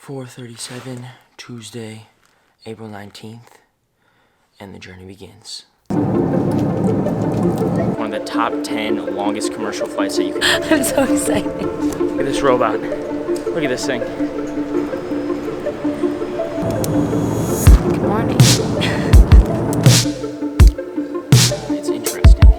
4:37, Tuesday, April 19th, and the journey begins. One of the top 10 longest commercial flights that you can take. I'm so excited. Look at this robot. Look at this thing. Good morning. It's interesting.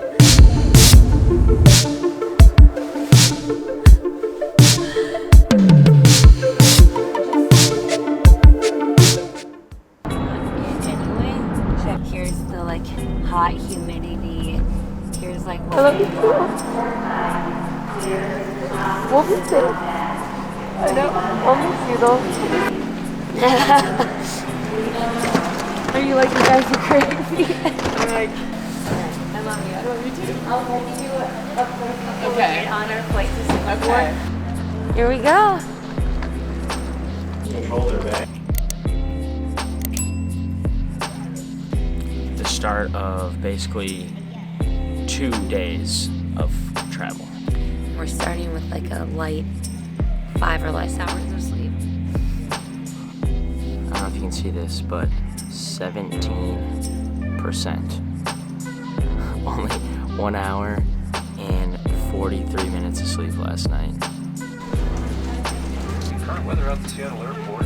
Anyway, check here's the like hot humidity. Here's like what What is it? I know. I'll miss you though. Are you like, you guys are crazy? I'm like, I love you. I love you too. I'll hold you up Okay. on our flight to Singapore. Okay. Here we go. Shoulder bag. The start of basically 2 days of travel. We're starting with like a light 5 or less hours of sleep. I don't know if you can see this, but 17%. Only 1 hour and 43 minutes of sleep last night. Current weather out at the Seattle airport.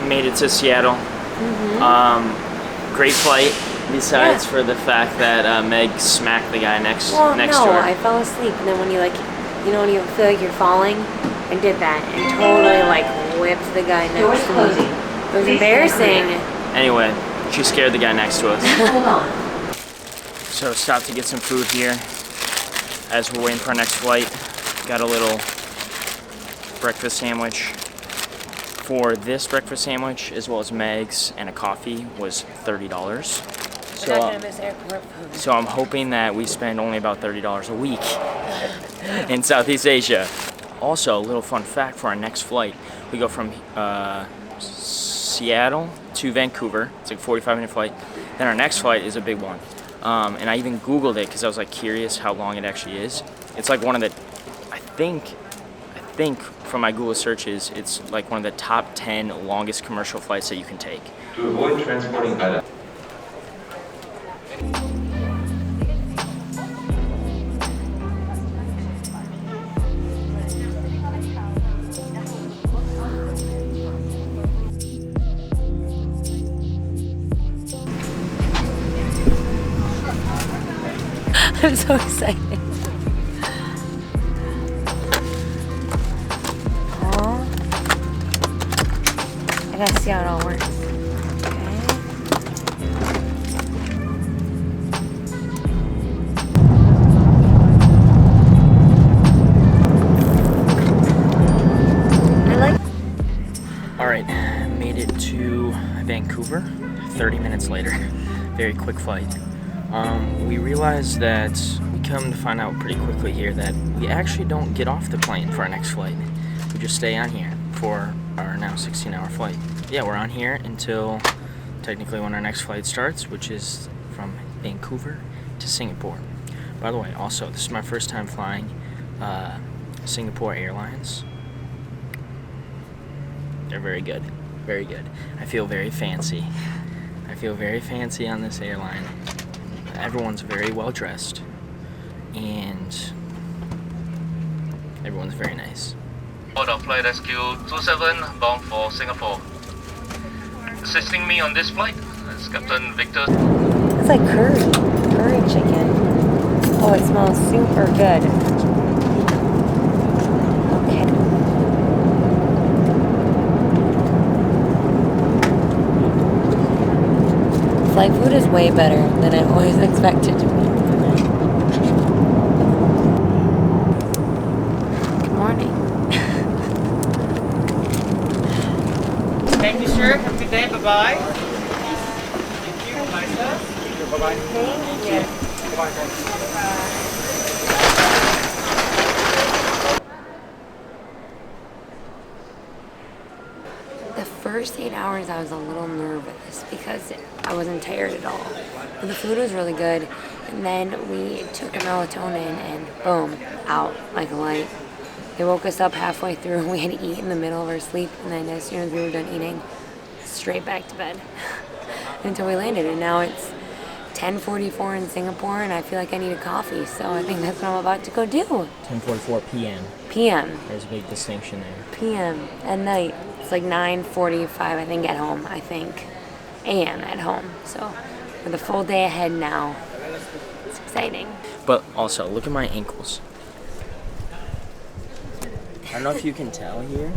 Made it to Seattle. Great flight, besides for the fact that Meg smacked the guy next to her. I fell asleep, and then when you like, you know, when you feel like you're falling, I did that and totally like whipped the guy next to me. It was embarrassing. Anyway, she scared the guy next to us. So stopped to get some food here as we're waiting for our next flight. Got a little breakfast sandwich. For this breakfast sandwich, as well as Meg's and a coffee, was $30. We're not gonna miss airport food. So I'm hoping that we spend only about $30 a week in Southeast Asia. Also, a little fun fact for our next flight, we go from Seattle to Vancouver. It's like a 45-minute flight. Then our next flight is a big one. And I even Googled it because I was like curious how long it actually is. It's like one of the, I think from my Google searches, it's like one of the top 10 longest commercial flights that you can take. To avoid transporting items. I'm so excited. I gotta see how it all works. Okay. I like. All right, made it to Vancouver 30 minutes later. Very quick flight. We realized that we come to find out pretty quickly here that we actually don't get off the plane for our next flight. We just stay on here for our now 16-hour flight. Yeah, we're on here until technically when our next flight starts, which is from Vancouver to Singapore. By the way, also, this is my first time flying Singapore Airlines. They're very good. Very good. I feel very fancy. I feel very fancy on this airline. Everyone's very well dressed, and everyone's very nice. Order of Flight Rescue 27 bound for Singapore. Assisting me on this flight is Captain Victor. It's like curry chicken. Oh, it smells super good. Okay. Flight food is way better than I always expected to be. Good morning. Thank you, sir. Have a good day. Bye-bye. Thank you. Nice stuff. Bye-bye. Thank you. Bye-bye. The first 8 hours I was a little nervous because I wasn't tired at all. But the food was really good. And then we took a melatonin and boom, out like a light. They woke us up halfway through. We had to eat in the middle of our sleep. And then as soon as we were done eating, straight back to bed until we landed. And now it's 10:44 in Singapore and I feel like I need a coffee. So I think that's what I'm about to go do. 10:44 p.m. PM. There's a big distinction there. PM at night. It's like 9:45 I think at home, AM at home. So with a full day ahead now. It's exciting. But also, look at my ankles. I don't know if you can tell here,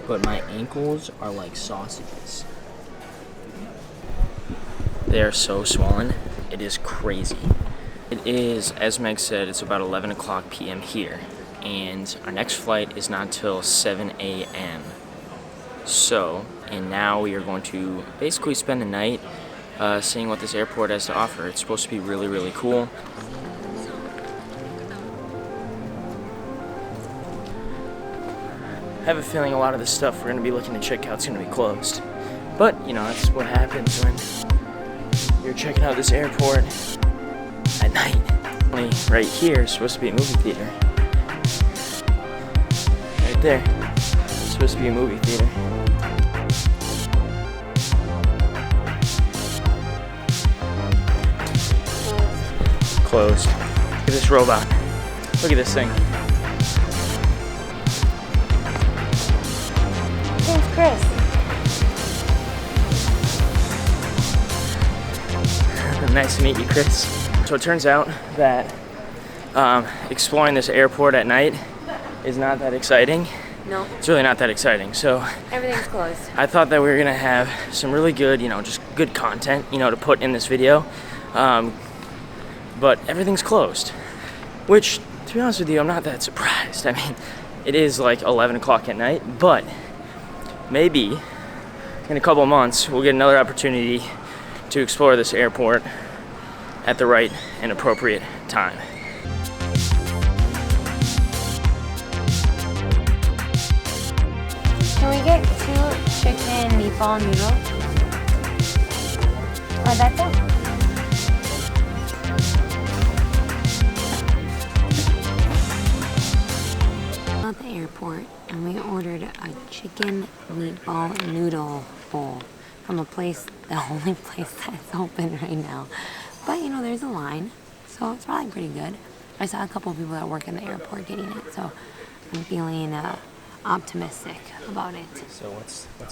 but my ankles are like sausages. They are so swollen. It is crazy. It is, as Meg said, it's about 11 o'clock p.m. here. And our next flight is not until 7 a.m. So, and now we are going to basically spend the night seeing what this airport has to offer. It's supposed to be really, really cool. I have a feeling a lot of the stuff we're going to be looking to check out is going to be closed. But, you know, that's what happens when you're checking out this airport at night. Right here is supposed to be a movie theater. Right there. It's supposed to be a movie theater. Closed. Look at this robot. Look at this thing. Thanks, Chris. Nice to meet you, Chris. So it turns out that exploring this airport at night is not that exciting. No. It's really not that exciting. So Everything's closed. I thought that we were gonna have some really good, just good content, to put in this video. But everything's closed. Which, to be honest with you, I'm not that surprised. I mean, it is like 11 o'clock at night, but maybe in a couple of months we'll get another opportunity to explore this airport at the right and appropriate time. Can we get 2 chicken meatball noodles? Oh, that's it. At the airport, and we ordered a chicken meatball noodle bowl from a place, the only place that's open right now. But there's a line, so it's probably pretty good. I saw a couple of people that work in the airport getting it, so I'm feeling optimistic about it. So what's the...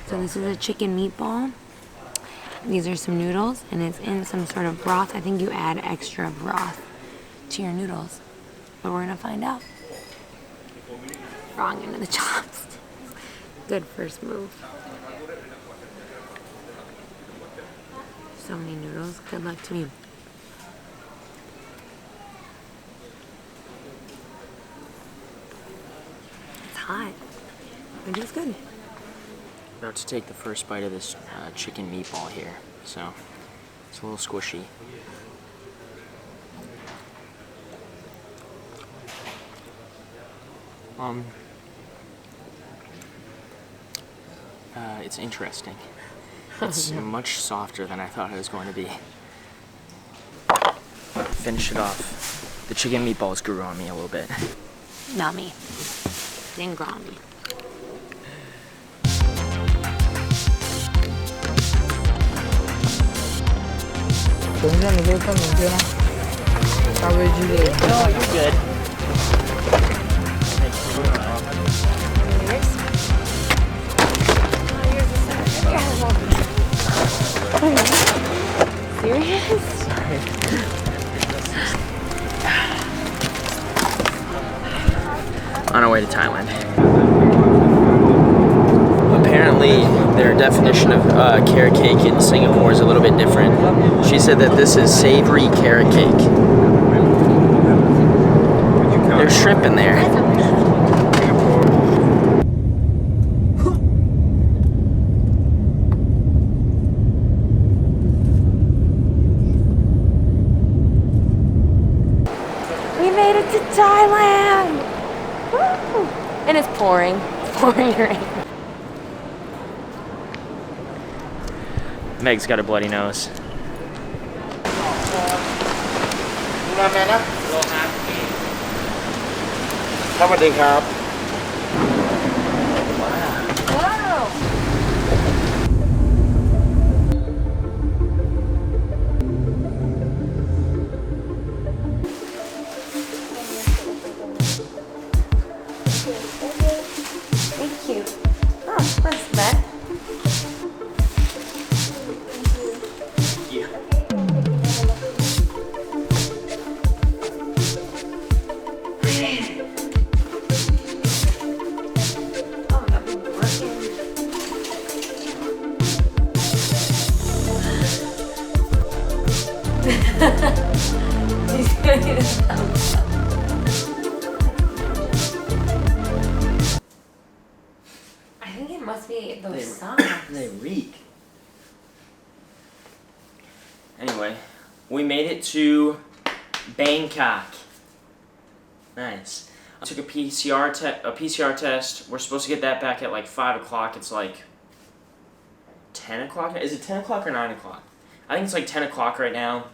So this is a chicken meatball. These are some noodles, and it's in some sort of broth. I think you add extra broth to your noodles, but we're gonna find out. Wrong into the chopstick. Good first move. So many noodles. Good luck to me. It's hot, but it's good. About to take the first bite of this chicken meatball here, so it's a little squishy. It's interesting. It's much softer than I thought it was going to be. Finish it off. The chicken meatballs grew on me a little bit. Not me. Didn't grow on me. Oh, you're good. Serious? On our way to Thailand. Apparently, their definition of carrot cake in Singapore is a little bit different. She said that this is savory carrot cake. There's shrimp in there. We made it to Thailand! Woo! And it's pouring. It's pouring rain. Meg's got a bloody nose. ดูราเมนนะโลครับสวัสดีครับ Thank you. Oh, thanks, Matt. Oh, that'd be working. He's gonna get his thumbs up. I think it must be those socks. They reek. Anyway, we made it to Bangkok. Nice. I took a PCR test. We're supposed to get that back at like 5 o'clock. It's like 10 o'clock. Is it 10 o'clock or 9 o'clock? I think it's like 10 o'clock right now.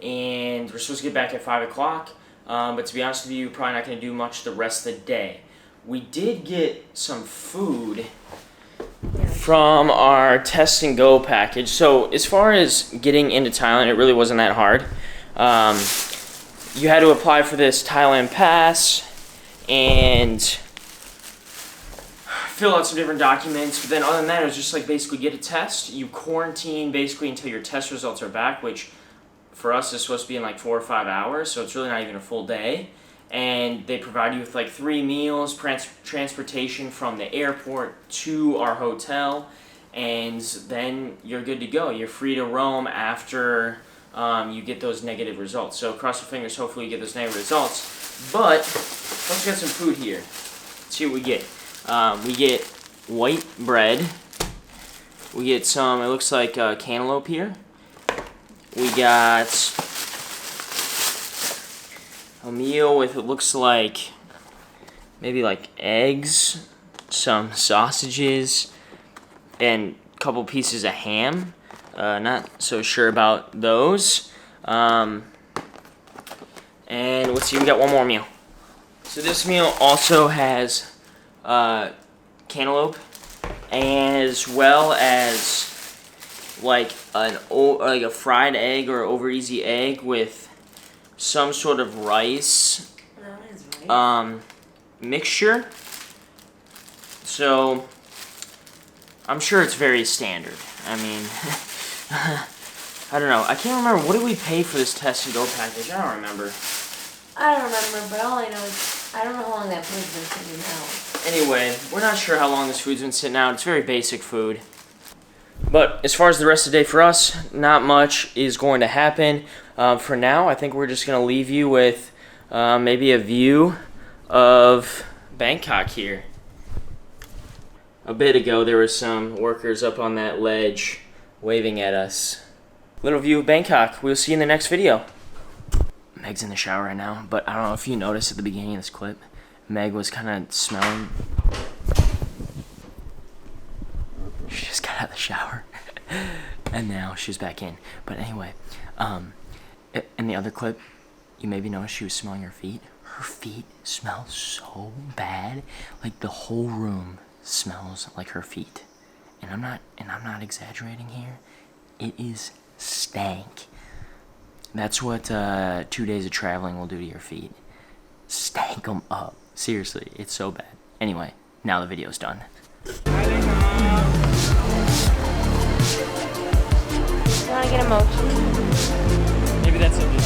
And we're supposed to get back at 5 o'clock. But to be honest with you, probably not going to do much the rest of the day. We did get some food from our test and go package. So as far as getting into Thailand, it really wasn't that hard. You had to apply for this Thailand pass and fill out some different documents. But then other than that, it was just like basically get a test. You quarantine basically until your test results are back, which for us is supposed to be in like 4 or 5 hours. So it's really not even a full day. And they provide you with like 3 meals, transportation from the airport to our hotel, and then you're good to go. You're free to roam after you get those negative results. So cross your fingers, hopefully you get those negative results. But let's get some food here. Let's see what we get. We get white bread. We get some, it looks like cantaloupe here. We got a meal with, it looks like, maybe like eggs, some sausages, and a couple pieces of ham. Not so sure about those. And let's see, we got one more meal. So this meal also has cantaloupe, as well as like a fried egg or over easy egg with some sort of rice mixture. So I'm sure it's very standard. I mean, I don't know. I can't remember. What did we pay for this test and go package? I don't remember. I don't remember, but all I know is I don't know how long that food's been sitting out. Anyway, we're not sure how long this food's been sitting out. It's very basic food. But as far as the rest of the day for us, not much is going to happen. For now, I think we're just going to leave you with maybe a view of Bangkok here. A bit ago, there were some workers up on that ledge waving at us. Little view of Bangkok. We'll see you in the next video. Meg's in the shower right now, but I don't know if you noticed at the beginning of this clip, Meg was kind of smelling. She just got out of the shower, and now she's back in. But anyway, in the other clip, you maybe noticed she was smelling her feet. Her feet smell so bad, like the whole room smells like her feet. And I'm not exaggerating here. It is stank. That's what 2 days of traveling will do to your feet. Stank them up. Seriously, it's so bad. Anyway, now the video's done. You wanna get emoji? Maybe that's something.